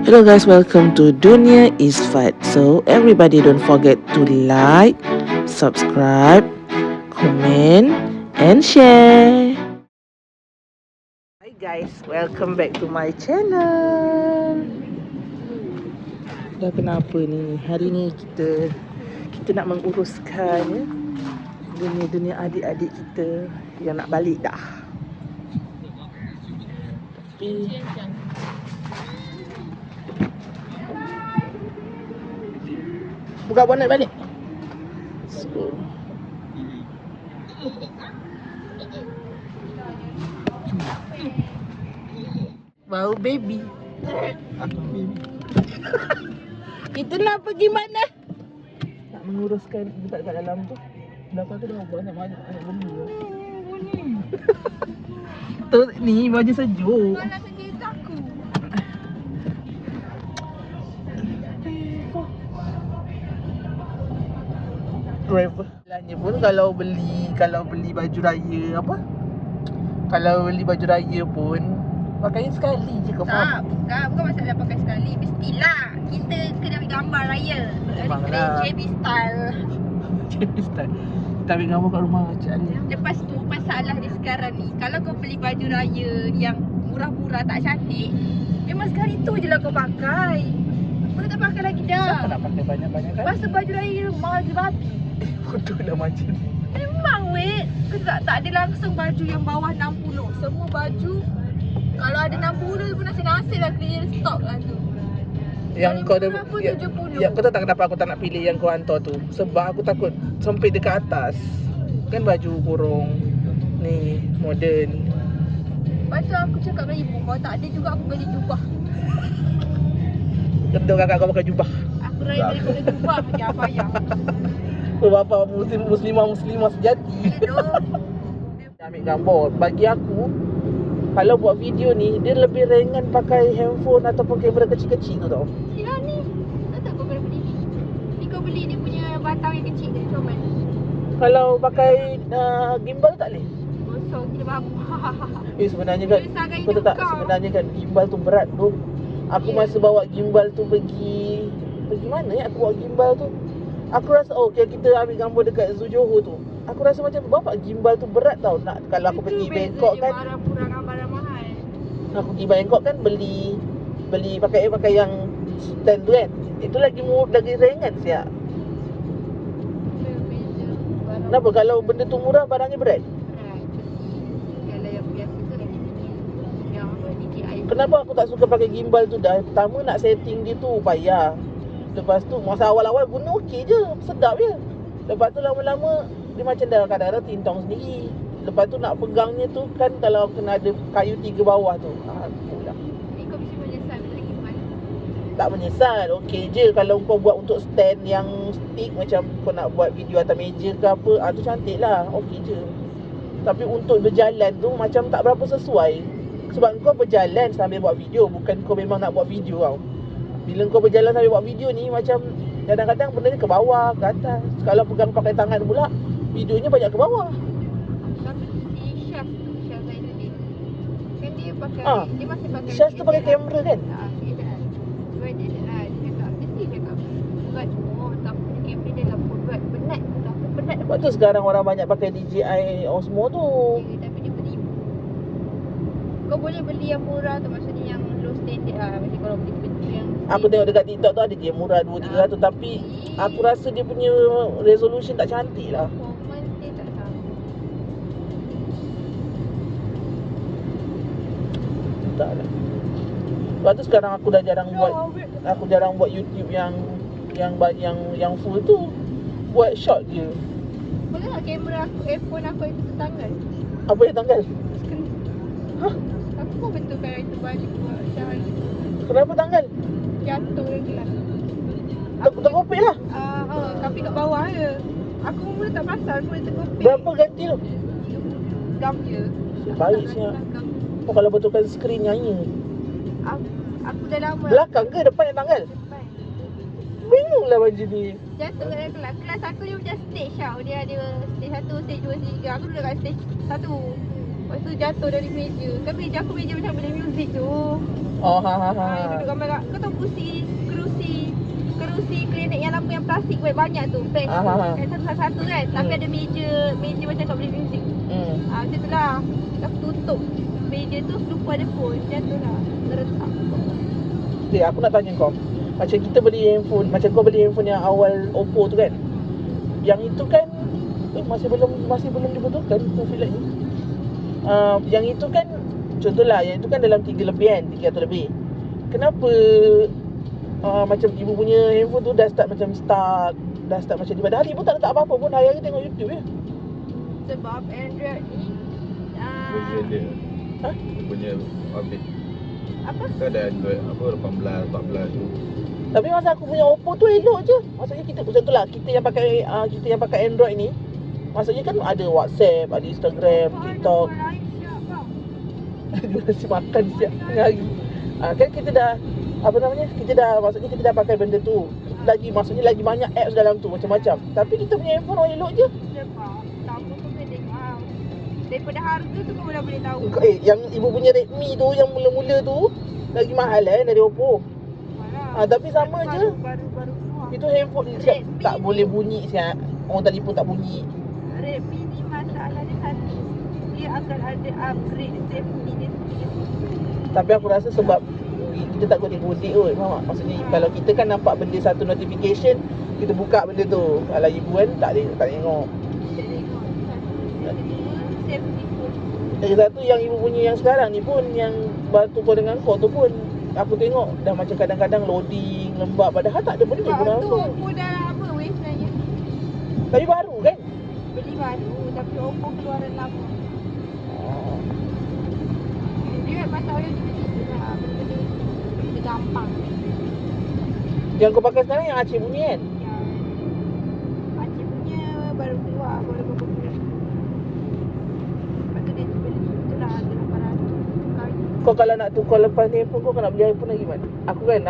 Hello guys, welcome to Dunia is Fat. So everybody don't forget to like, subscribe, comment and share. Hi guys, welcome back to my channel. Dah kenapa ni? Hari ni kita nak menguruskan dunia adik-adik kita yang nak balik dah. Tapi buka bonnet balik. So, bau baby. Kita nak pergi mana? Nak menguruskan buka kat dalam tu. Belakang tu dah banyak benda. Tu ni baju sejuk. Kau nak kerja aku. Driver. Belanja pun kalau beli baju raya apa? Kalau beli baju raya pun pakai sekali je ke Tak, bukan masalah pakai sekali. Mestilah kita kena ambil gambar raya. Memanglah. JB style. JB style. Kita ambil gambar kat rumah Cik Ali. Lepas tu masalah dia sekarang ni, kalau kau beli baju raya yang murah-murah tak cantik, memang sekali tu je lah kau pakai. Kau tak pakai lagi Siapa dah. nak pakai banyak-banyak kan? Lepas tu baju raya mahal je babi. Bodoh lah macam ni. Memang weh. Kau tak ada langsung baju yang bawah 60. Semua baju kalau ada 60 pun nasi-nasi lah clear stock lah tu. Yang kau ada Berapa 70? yang kau tahu tak kenapa aku tak nak pilih yang kau hantar tu? Sebab aku takut sempit dekat atas. Kan baju kurung ni moden. Lepas tu aku cakap dengan ibu, kalau tak ada juga aku beli jubah. Kedua kakak kau pakai jubah. Aku raya daripada jubah macam apa yang. Oh, bapa muslimah sejati. Ambil gambar. Bagi aku, kalau buat video ni, dia lebih ringan pakai handphone ataupun kamera kecil-kecil tu tau. Sila ni. Tak kau kena beli ni. Ni kau beli dia punya batang yang kecil tu comel. Kalau pakai gimbal tak boleh. Gosong gila babu. Sebenarnya kan, Besarkan kau tahu hidup tak, kau. sebenarnya kan gimbal tu berat tu. Aku Ya. masa bawa gimbal tu pergi mana ya aku bawa gimbal tu. Aku rasa okay, kita ambil gambar dekat Zoo Johor tu. Aku rasa macam bapak gimbal tu berat tau. Nak kalau aku pergi Bangkok kan, Barang murah dengan barang mahal. aku pergi Bangkok kan beli pakai yang stand tu kan. Itu lagi ringan siap. Beza barang. Kenapa kalau benda tu murah barangnya berat? Berat. Kalau yang biasa tu lagi tinggi. Yang apa DJI. Kenapa aku tak suka pakai gimbal tu dah? Pertama nak setting dia tu payah. Lepas tu masa awal-awal guna okey je, sedap je. Lepas tu lama-lama dia macam dah kadang-kadang tintong sendiri. Lepas tu nak pegangnya tu kan kalau kena ada kayu 3 bawah tu. Apalah. Ni kau mesti menyesal bila gimbal. Tak menyesal, okey je kalau kau buat untuk stand yang stick macam kau nak buat video atas meja ke apa, tu cantik lah, okey je. Tapi untuk berjalan tu macam tak berapa sesuai. Sebab kau berjalan sambil buat video, bukan kau memang nak buat video tau. Bila kau berjalan sambil buat video ni macam kadang-kadang benda ni ke bawah, ke atas. Kalau pegang pakai tangan pula, videonya banyak ke bawah. Tapi si Syaz Zainuddin kan dia pakai, dia masih pakai Syaz tu pakai kamera kan? dia dah. Sebab dia dah cakap, dia cakap berat semua tapi kamera dia lampu berat, penat tapi penat. Sebab tu sekarang orang banyak pakai DJI Osmo tu. Tapi dia beribu. Kau boleh beli yang murah tu, maksudnya yang low standard lah. Macam kalau beli benda yang Aku tengok dekat TikTok tu ada je murah 2-300 tapi aku rasa dia punya resolution tak cantik lah. performance dia tak sama. Tak lah. Lepas tu sekarang aku dah jarang buat YouTube yang full tu. Buat short je. Boleh tak kamera aku, iPhone aku itu tertanggal? Apa yang tanggal? Hah? Aku pun betulkan itu balik buat macam Kenapa tanggal? jatuh dan kelas. Terkopik lah. Tapi kat bawah je. Aku pun mula tak pasal, aku boleh terkopik. Berapa ganti tu? Gam je. Baik siap. Oh, kalau betulkan skrin nyanyi. Aku dah lama Belakang ke depan yang tanggal? depan. Bingung lah macam ni. Jatuh kat dalam kelas. Kelas aku dia macam stage tau. Dia ada stage 1, stage 2, stage 3. Aku duduk kat stage 1. Lepas tu jatuh dari meja. Kan meja aku meja macam benda muzik tu. Oh, ha. Yang duduk gambar kat. Kau tahu kerusi klinik yang lama yang plastik banyak tu. Bench tu. Yang satu-satu kan. Tapi ada meja macam kat benda muzik. Macam tu lah. Aku tutup meja tu, lupa ada phone. Jatuh lah. Terletak. Okay, aku nak tanya kau. Macam kita beli handphone, macam kau beli handphone yang awal Oppo tu kan. Yang itu kan masih belum dibetulkan profil light ni. Yang itu kan contohlah, yang itu kan dalam 3 lebih. Kenapa macam ibu punya handphone tu dah start macam stuck, dah start macam ni. Padahal ibu tak letak apa-apa pun, hari-hari tengok YouTube je. Sebab Android ni version dia. Dia punya update. apa? Kan ada Android apa 18, 14 tu. Tapi masa aku punya Oppo tu elok je. Maksudnya kita contohlah kita yang pakai Android ni, maksudnya kan ada WhatsApp, ada Instagram, TikTok. Dia mesti makan siap hari. Kan kita dah maksudnya kita dah pakai benda tu. Maksudnya lagi banyak apps dalam tu macam-macam. Tapi kita punya handphone elok je. Sebab tamu tu pendek mahal. Daripada harga tu kau dah boleh tahu. Yang ibu punya Redmi tu yang mula-mula tu lagi mahal dari Oppo. Tapi sama je. Baru keluar. Itu handphone siap tak boleh bunyi siap. Orang telefon tak bunyi. Redmi ni masalah dia satu. Dia akan ada upgrade safety dia sendiri. Tapi aku rasa sebab kita tak godek-godek kot, faham tak? Maksudnya kalau kita kan nampak benda satu notification, kita buka benda tu. Kalau ibu kan tak tengok. Tak tengok. Safety pun. Lagi satu yang ibu punya yang sekarang ni pun, yang baru tukar dengan kau tu pun, aku tengok dah macam kadang-kadang loading lembat, padahal tak ada benda pun Sebab tu apa. Oppo dah lama weh sebenarnya. Tapi baru kan? Beli baru tapi Oppo keluaran lama. Dia masalah dia macam lah. Benda gampang. Yang kau pakai sekarang yang Aceh punya kan? Ya. Acik punya baru keluar baru beberapa bulan. Lepas tu dia beli itulah ada 800 kali. Kau kalau nak tukar lepas ni iPhone, kau nak beli iPhone lagi mana?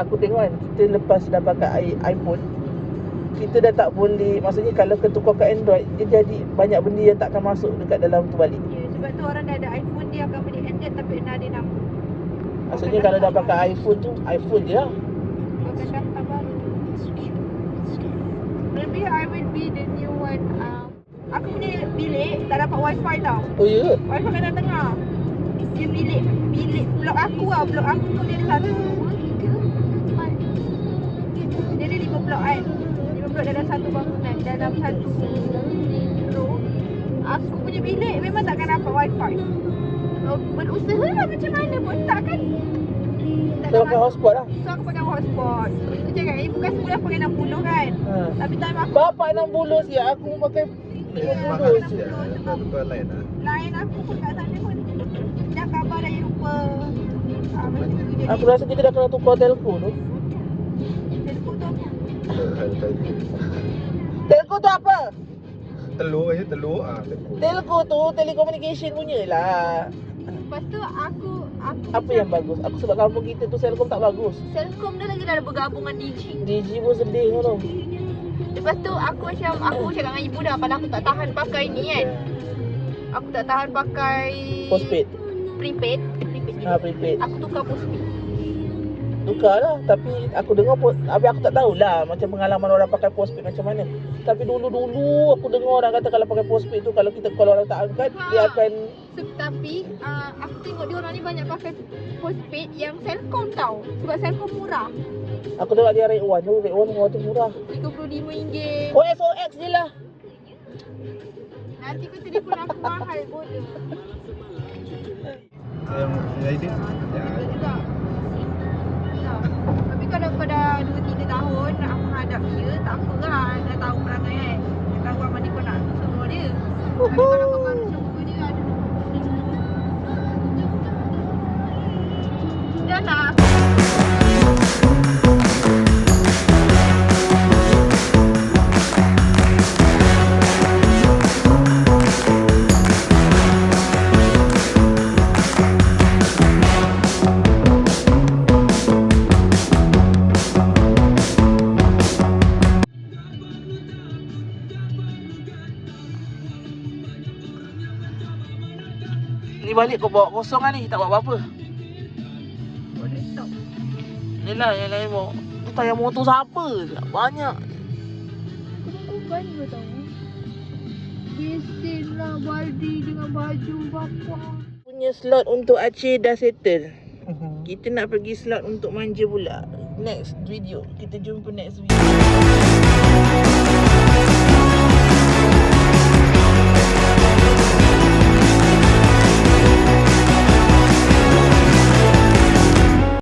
Aku tengok kan, kita lepas dah pakai iPhone, kita dah tak boleh, maksudnya kalau kita tukar ke Android, dia jadi banyak benda yang tak akan masuk dekat dalam tu balik. Ya, sebab tu orang dah ada iPhone dia akan beli Android tapi nak ada nama. Maksudnya kalau dah pakai iPhone tu, iPhone je lah. Akan daftar baru. Maybe I will be the new one. Aku punya bilik tak dapat wifi tau. Oh ya? Wifi kat dalam tengah. Dia bilik blok aku lah. Blok aku tu dia ada satu, 2, 3, 4. Dia ada 5 blok kan. 5 blok dalam satu bangunan. Dalam satu row. Aku punya bilik memang takkan dapat wifi. Berusaha lah macam mana pun tak kan. Kau pakai hotspot lah? So aku pakai hotspot. Itu cakap bukan semula pakai 60 kan. Tapi time aku Bapak 60 siap, aku pakai Mahal 50 je. Tak tukar lain lah. lain aku pun kat sana pun dah khabar dah lupa. Macam tu jadi. Aku rasa kita dah kena tukar telco tu. Telefon tu apa? Telco tu apa? Telur je, telur. Telco tu telecommunication punya lah. Lepas tu aku Apa yang bagus? Aku sebab kampung kita tu Celcom tak bagus. Selcom dah lagi dah ada bergabung dengan Digi. Digi pun sedih tau. Lepas tu aku cakap dengan ibu dah pada aku tak tahan pakai ni kan. Aku tak tahan pakai Postpaid. prepaid. Prepaid. Aku tukar postpaid. Tukar lah. Tapi aku dengar tapi aku tak tahulah macam pengalaman orang pakai postpaid macam mana. Tapi dulu aku dengar orang kata kalau pakai postpaid tu, kalau orang tak angkat, dia akan Tapi aku tengok dia orang ni banyak pakai postpaid yang Selcom tau. Sebab Selcom murah. Aku tengok dia Rate 1 tu. Rate 1 tu murah. RM35. Oh, SOX je lah. Nanti kau telefon aku mahal bodoh. Yang idea. Betul juga. Tapi kalau kau dah 2-3 tahun nak menghadap dia, tak apa lah. Dah tahu perangai kan. Dah tahu apa mana kau nak suruh dia. Tapi kalau kau baru suruh dia, aduh. Dah lah. balik kau bawa kosong kan ni, tak buat apa-apa. Boleh stop. Ni lah yang lain bawa. Tu tayar motor siapa? Banyak. Kumpulan kau tahu. Besin lah baldi dengan baju bapa. Punya slot untuk Aceh dah settle. Kita nak pergi slot untuk manja pula. Next video. Kita jumpa next video.